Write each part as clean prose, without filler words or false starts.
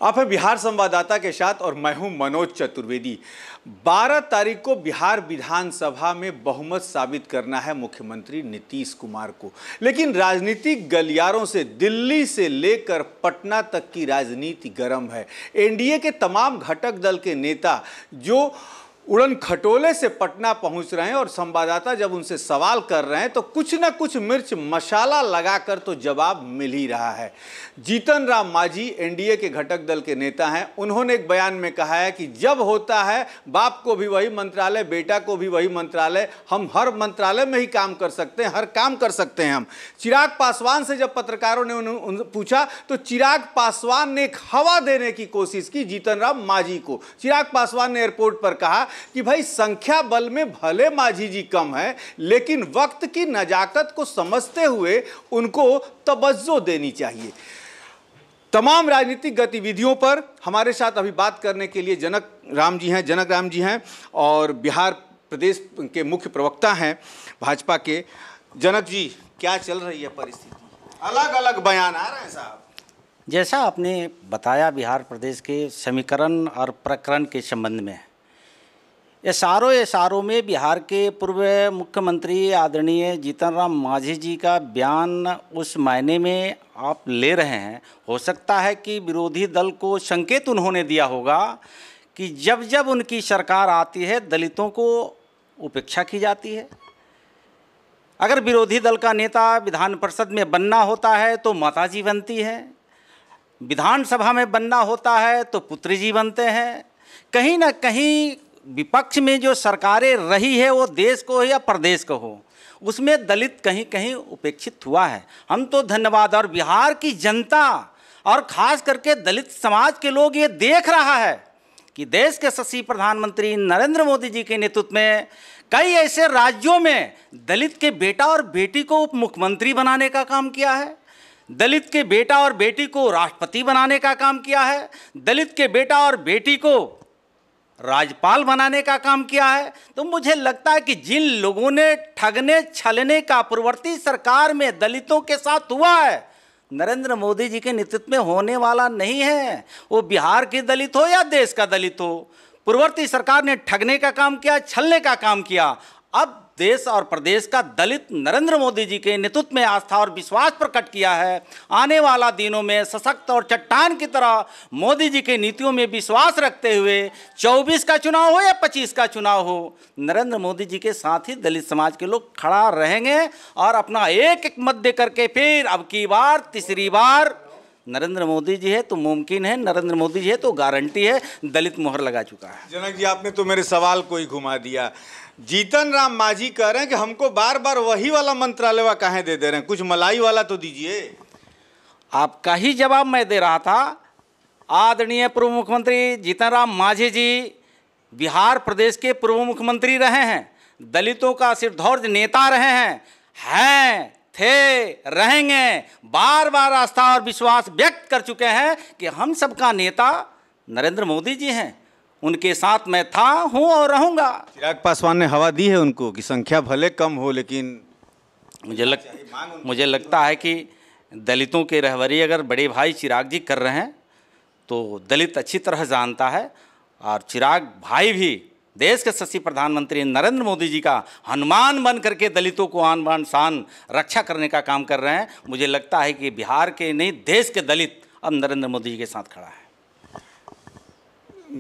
आप हैं बिहार संवाददाता के साथ और मैं हूं मनोज चतुर्वेदी। 12 तारीख को बिहार विधानसभा में बहुमत साबित करना है मुख्यमंत्री नीतीश कुमार को, लेकिन राजनीतिक गलियारों से दिल्ली से लेकर पटना तक की राजनीति गर्म है। एनडीए के तमाम घटक दल के नेता जो उड़न खटोले से पटना पहुंच रहे हैं और संवाददाता जब उनसे सवाल कर रहे हैं तो कुछ ना कुछ मिर्च मसाला लगाकर तो जवाब मिल ही रहा है। जीतन राम मांझी एनडीए के घटक दल के नेता हैं। उन्होंने एक बयान में कहा है कि जब होता है बाप को भी वही मंत्रालय, बेटा को भी वही मंत्रालय, हम हर मंत्रालय में ही काम कर सकते हैं, हर काम कर सकते हैं हम। चिराग पासवान से जब पत्रकारों ने पूछा तो चिराग पासवान ने एक हवा देने की कोशिश की जीतन राम मांझी को। चिराग पासवान ने एयरपोर्ट पर कहा कि भाई संख्या बल में भले मांझी जी कम है, लेकिन वक्त की नजाकत को समझते हुए उनको तवज्जो देनी चाहिए। तमाम राजनीतिक गतिविधियों पर हमारे साथ अभी बात करने के लिए जनक राम जी हैं और बिहार प्रदेश के मुख्य प्रवक्ता हैं भाजपा के। जनक जी, क्या चल रही है परिस्थिति? अलग अलग बयान आ रहे हैं साहब। जैसा आपने बताया बिहार प्रदेश के समीकरण और प्रकरण के संबंध में, एसआरओ में बिहार के पूर्व मुख्यमंत्री आदरणीय जीतन राम मांझी जी का बयान उस मायने में आप ले रहे हैं। हो सकता है कि विरोधी दल को संकेत उन्होंने दिया होगा कि जब जब उनकी सरकार आती है दलितों को उपेक्षा की जाती है। अगर विरोधी दल का नेता विधान परिषद में बनना होता है तो माताजी बनती है, विधानसभा में बनना होता है तो पुत्री जी बनते हैं। कहीं ना कहीं विपक्ष में जो सरकारें रही है वो देश को हो या प्रदेश को हो, उसमें दलित कहीं कहीं उपेक्षित हुआ है। हम तो धन्यवाद, और बिहार की जनता और ख़ास करके दलित समाज के लोग ये देख रहा है कि देश के यशस्वी प्रधानमंत्री नरेंद्र मोदी जी के नेतृत्व में कई ऐसे राज्यों में दलित के बेटा और बेटी को उप मुख्यमंत्री बनाने का काम किया है, दलित के बेटा और बेटी को राष्ट्रपति बनाने का काम किया है, दलित के बेटा और बेटी को राज्यपाल बनाने का काम किया है। तो मुझे लगता है कि जिन लोगों ने ठगने छलने का पूर्ववर्ती सरकार में दलितों के साथ हुआ है, नरेंद्र मोदी जी के नेतृत्व में होने वाला नहीं है। वो बिहार के दलित हो या देश का दलित हो, पूर्ववर्ती सरकार ने ठगने का काम किया, छलने का काम किया। अब देश और प्रदेश का दलित नरेंद्र मोदी जी के नेतृत्व में आस्था और विश्वास प्रकट किया है। आने वाला दिनों में सशक्त और चट्टान की तरह मोदी जी के नीतियों में विश्वास रखते हुए 24 का चुनाव हो या 25 का चुनाव हो, नरेंद्र मोदी जी के साथ ही दलित समाज के लोग खड़ा रहेंगे और अपना एक एक मत दे करके फिर अब की बार तीसरी बार नरेंद्र मोदी जी है तो मुमकिन है, नरेंद्र मोदी जी है तो गारंटी है, दलित मोहर लगा चुका है। जनक जी, आपने तो मेरे सवाल को ही घुमा दिया। जीतन राम मांझी कह रहे हैं कि हमको बार बार वही वाला मंत्रालय काहे दे रहे हैं, कुछ मलाई वाला तो दीजिए। आपका ही जवाब मैं दे रहा था। आदरणीय पूर्व मुख्यमंत्री जीतन राम मांझी जी बिहार प्रदेश के पूर्व मुख्यमंत्री रहे हैं, दलितों का सिरधौर्ज नेता रहे हैं, थे, रहेंगे। बार बार आस्था और विश्वास व्यक्त कर चुके हैं कि हम सबका नेता नरेंद्र मोदी जी हैं, उनके साथ मैं था, हूं और रहूंगा। चिराग पासवान ने हवा दी है उनको कि संख्या भले कम हो, लेकिन मुझे लगता है कि दलितों के रहबरी अगर बड़े भाई चिराग जी कर रहे हैं तो दलित अच्छी तरह जानता है, और चिराग भाई भी देश के यशस्वी प्रधानमंत्री नरेंद्र मोदी जी का हनुमान बन करके दलितों को आन बान शान रक्षा करने का काम कर रहे हैं। मुझे लगता है कि बिहार के नहीं देश के दलित अब नरेंद्र मोदी जी के साथ खड़ा है।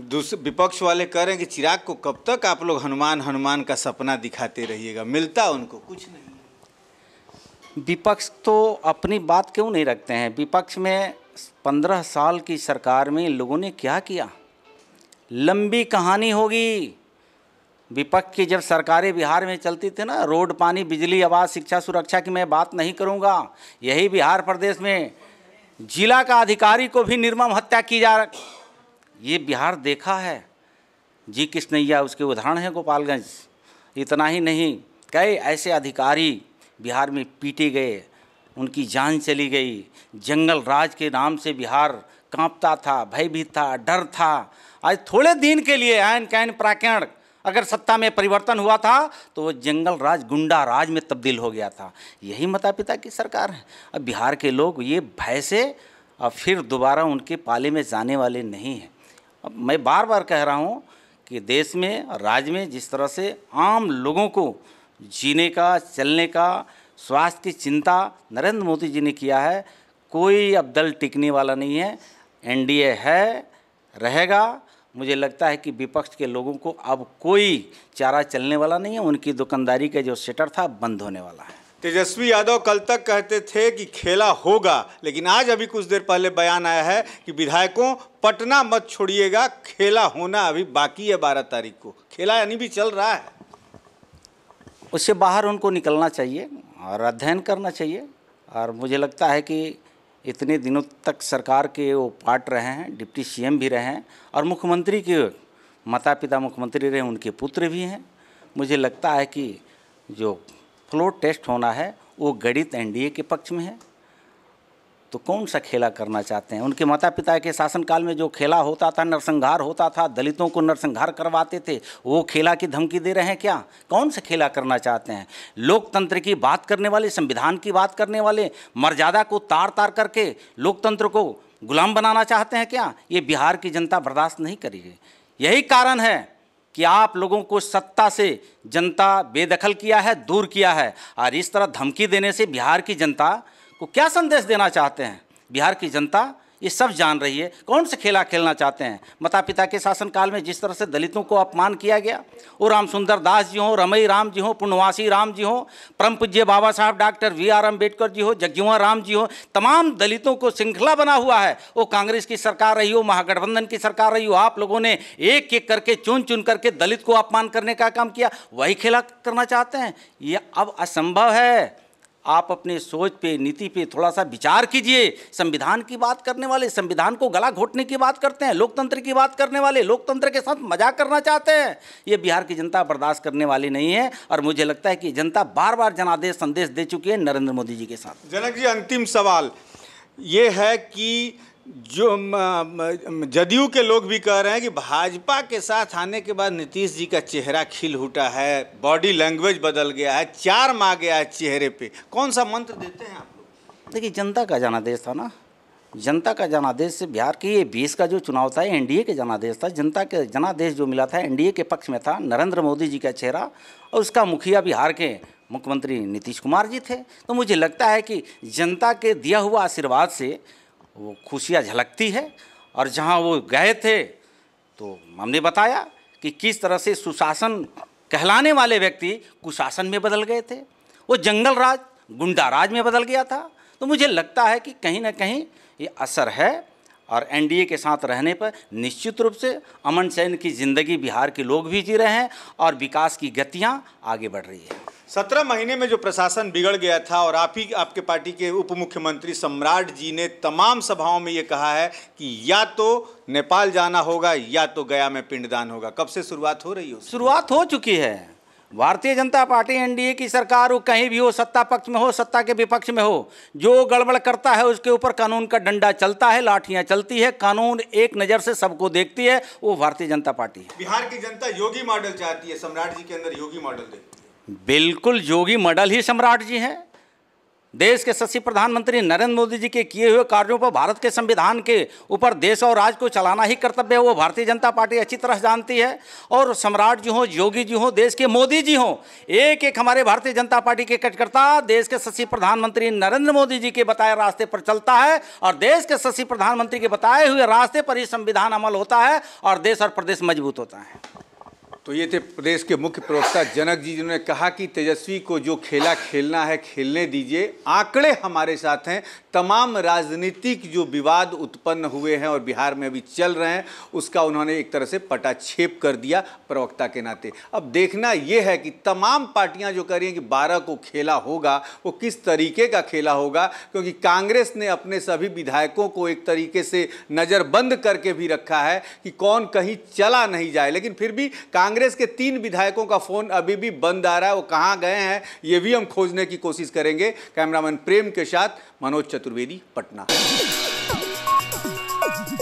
दूसरे विपक्ष वाले कह रहे हैं कि चिराग को कब तक आप लोग हनुमान का सपना दिखाते रहिएगा, मिलता उनको कुछ नहीं। विपक्ष तो अपनी बात क्यों नहीं रखते हैं? विपक्ष में 15 साल की सरकार में इन लोगों ने क्या किया, लंबी कहानी होगी। विपक्ष की जब सरकारें बिहार में चलती थी ना, रोड, पानी, बिजली, आवास, शिक्षा, सुरक्षा की मैं बात नहीं करूंगा। यही बिहार प्रदेश में जिला का अधिकारी को भी निर्मम हत्या की जा रही, ये बिहार देखा है। जी कृष्णैया उसके उदाहरण है गोपालगंज। इतना ही नहीं, कई ऐसे अधिकारी बिहार में पीटे गए, उनकी जान चली गई। जंगल राज के नाम से बिहार कांपता था, भयभीत था, डर था। आज थोड़े दिन के लिए ऐन कैन प्राकरण अगर सत्ता में परिवर्तन हुआ था तो वो जंगल राज गुंडा राज में तब्दील हो गया था। यही माता पिता की सरकार है। अब बिहार के लोग ये भय से और फिर दोबारा उनके पाले में जाने वाले नहीं हैं। अब मैं बार बार कह रहा हूँ कि देश में, राज्य में जिस तरह से आम लोगों को जीने का, चलने का, स्वास्थ्य की चिंता नरेंद्र मोदी जी ने किया है, कोई अब दल टिकने वाला नहीं है। एनडीए है, रहेगा। मुझे लगता है कि विपक्ष के लोगों को अब कोई चारा चलने वाला नहीं है। उनकी दुकानदारी का जो शटर था बंद होने वाला है। तेजस्वी यादव कल तक कहते थे कि खेला होगा, लेकिन आज अभी कुछ देर पहले बयान आया है कि विधायकों पटना मत छोड़िएगा, खेला होना अभी बाकी है 12 तारीख को। खेला यानी भी चल रहा है। उससे बाहर उनको निकलना चाहिए और अध्ययन करना चाहिए। और मुझे लगता है कि इतने दिनों तक सरकार के वो पार्ट रहे हैं, डिप्टी सीएम भी रहे हैं और मुख्यमंत्री के माता पिता मुख्यमंत्री रहे, उनके पुत्र भी हैं। मुझे लगता है कि जो फ्लोर टेस्ट होना है वो गणित एनडीए के पक्ष में है। तो कौन सा खेला करना चाहते हैं? उनके माता पिता के शासनकाल में जो खेला होता था, नरसंहार होता था, दलितों को नरसंहार करवाते थे, वो खेला की धमकी दे रहे हैं क्या? कौन सा खेला करना चाहते हैं? लोकतंत्र की बात करने वाले, संविधान की बात करने वाले, मर्यादा को तार तार करके लोकतंत्र को गुलाम बनाना चाहते हैं क्या? ये बिहार की जनता बर्दाश्त नहीं करेगी। यही कारण है कि आप लोगों को सत्ता से जनता बेदखल किया है, दूर किया है। और इस तरह धमकी देने से बिहार की जनता को क्या संदेश देना चाहते हैं? बिहार की जनता ये सब जान रही है कौन से खेला खेलना चाहते हैं। माता पिता के शासनकाल में जिस तरह से दलितों को अपमान किया गया, वो राम सुंदर दास जी हों, रमई राम जी हों, पुण्यवासी राम जी हों, परम पूज्य बाबा साहब डॉक्टर VR अम्बेडकर जी हो, जगजीवन राम जी हो, तमाम दलितों को श्रृंखला बना हुआ है। वो कांग्रेस की सरकार रही हो, महागठबंधन की सरकार रही हो, आप लोगों ने एक एक करके चुन चुन करके दलित को अपमान करने का काम किया। वही खेला करना चाहते हैं? ये अब असंभव है। आप अपने सोच पे, नीति पे थोड़ा सा विचार कीजिए। संविधान की बात करने वाले संविधान को गला घोटने की बात करते हैं, लोकतंत्र की बात करने वाले लोकतंत्र के साथ मजाक करना चाहते हैं। ये बिहार की जनता बर्दाश्त करने वाली नहीं है। और मुझे लगता है कि जनता बार बार जनादेश संदेश दे चुकी है नरेंद्र मोदी जी के साथ। जनक जी, अंतिम सवाल ये है कि जो जदयू के लोग भी कह रहे हैं कि भाजपा के साथ आने के बाद नीतीश जी का चेहरा खिल उठा है, बॉडी लैंग्वेज बदल गया है, चार्म आ गया है चेहरे पे। कौन सा मंत्र देते हैं आप लोग? देखिए, जनता का जनादेश था ना, जनता का जनादेश से बिहार के ये 20 का जो चुनाव था एनडीए के जनादेश था। जनता के जनादेश जो मिला था एनडीए के पक्ष में था, नरेंद्र मोदी जी का चेहरा, और उसका मुखिया बिहार के मुख्यमंत्री नीतीश कुमार जी थे। तो मुझे लगता है कि जनता के दिया हुआ आशीर्वाद से वो खुशियाँ झलकती है। और जहाँ वो गए थे तो हमने बताया कि किस तरह से सुशासन कहलाने वाले व्यक्ति कुशासन में बदल गए थे, वो जंगल राज, गुंडा राज में बदल गया था। तो मुझे लगता है कि कहीं ना कहीं ये असर है। और एनडीए के साथ रहने पर निश्चित रूप से अमन चैन की ज़िंदगी बिहार के लोग भी जी रहे हैं और विकास की गतियाँ आगे बढ़ रही है। 17 महीने में जो प्रशासन बिगड़ गया था, और आप ही आपके पार्टी के उप मुख्यमंत्री सम्राट जी ने तमाम सभाओं में ये कहा है कि या तो नेपाल जाना होगा या तो गया में पिंडदान होगा। कब से शुरुआत हो रही है? शुरुआत हो चुकी है। भारतीय जनता पार्टी एनडीए की सरकार हो, कहीं भी हो, सत्ता पक्ष में हो, सत्ता के विपक्ष में हो, जो गड़बड़ करता है उसके ऊपर कानून का डंडा चलता है, लाठियां चलती है, कानून एक नज़र से सबको देखती है, वो भारतीय जनता पार्टी है। बिहार की जनता योगी मॉडल चाहती है, सम्राट जी के अंदर योगी मॉडल देखती है। बिल्कुल योगी मॉडल ही सम्राट जी हैं। देश के यशस्वी प्रधानमंत्री नरेंद्र मोदी जी के किए हुए कार्यों पर भारत के संविधान के ऊपर देश और राज्य को चलाना ही कर्तव्य है, वो भारतीय जनता पार्टी अच्छी तरह जानती है। और सम्राट जी हों, योगी जी हों, देश के मोदी जी हों, एक एक हमारे भारतीय जनता पार्टी के कार्यकर्ता देश के यशस्वी प्रधानमंत्री नरेंद्र मोदी जी के बताए रास्ते पर चलता है और देश के यशस्वी प्रधानमंत्री के बताए हुए रास्ते पर ही संविधान अमल होता है और देश और प्रदेश मजबूत होता है। तो ये थे प्रदेश के मुख्य प्रवक्ता जनक जी, जिन्होंने कहा कि तेजस्वी को जो खेला खेलना है खेलने दीजिए। आंकड़े हमारे साथ हैं। तमाम राजनीतिक जो विवाद उत्पन्न हुए हैं और बिहार में अभी चल रहे हैं, उसका उन्होंने एक तरह से पटाक्षेप कर दिया प्रवक्ता के नाते। अब देखना यह है कि तमाम पार्टियां जो कह रही हैं कि 12 को खेला होगा, वो किस तरीके का खेला होगा, क्योंकि कांग्रेस ने अपने सभी विधायकों को एक तरीके से नज़रबंद करके भी रखा है कि कौन कहीं चला नहीं जाए। लेकिन फिर भी कांग्रेस के 3 विधायकों का फोन अभी भी बंद आ रहा है। वो कहां गए हैं ये भी हम खोजने की कोशिश करेंगे। कैमरामैन प्रेम के साथ मनोज चतुर्वेदी, पटना।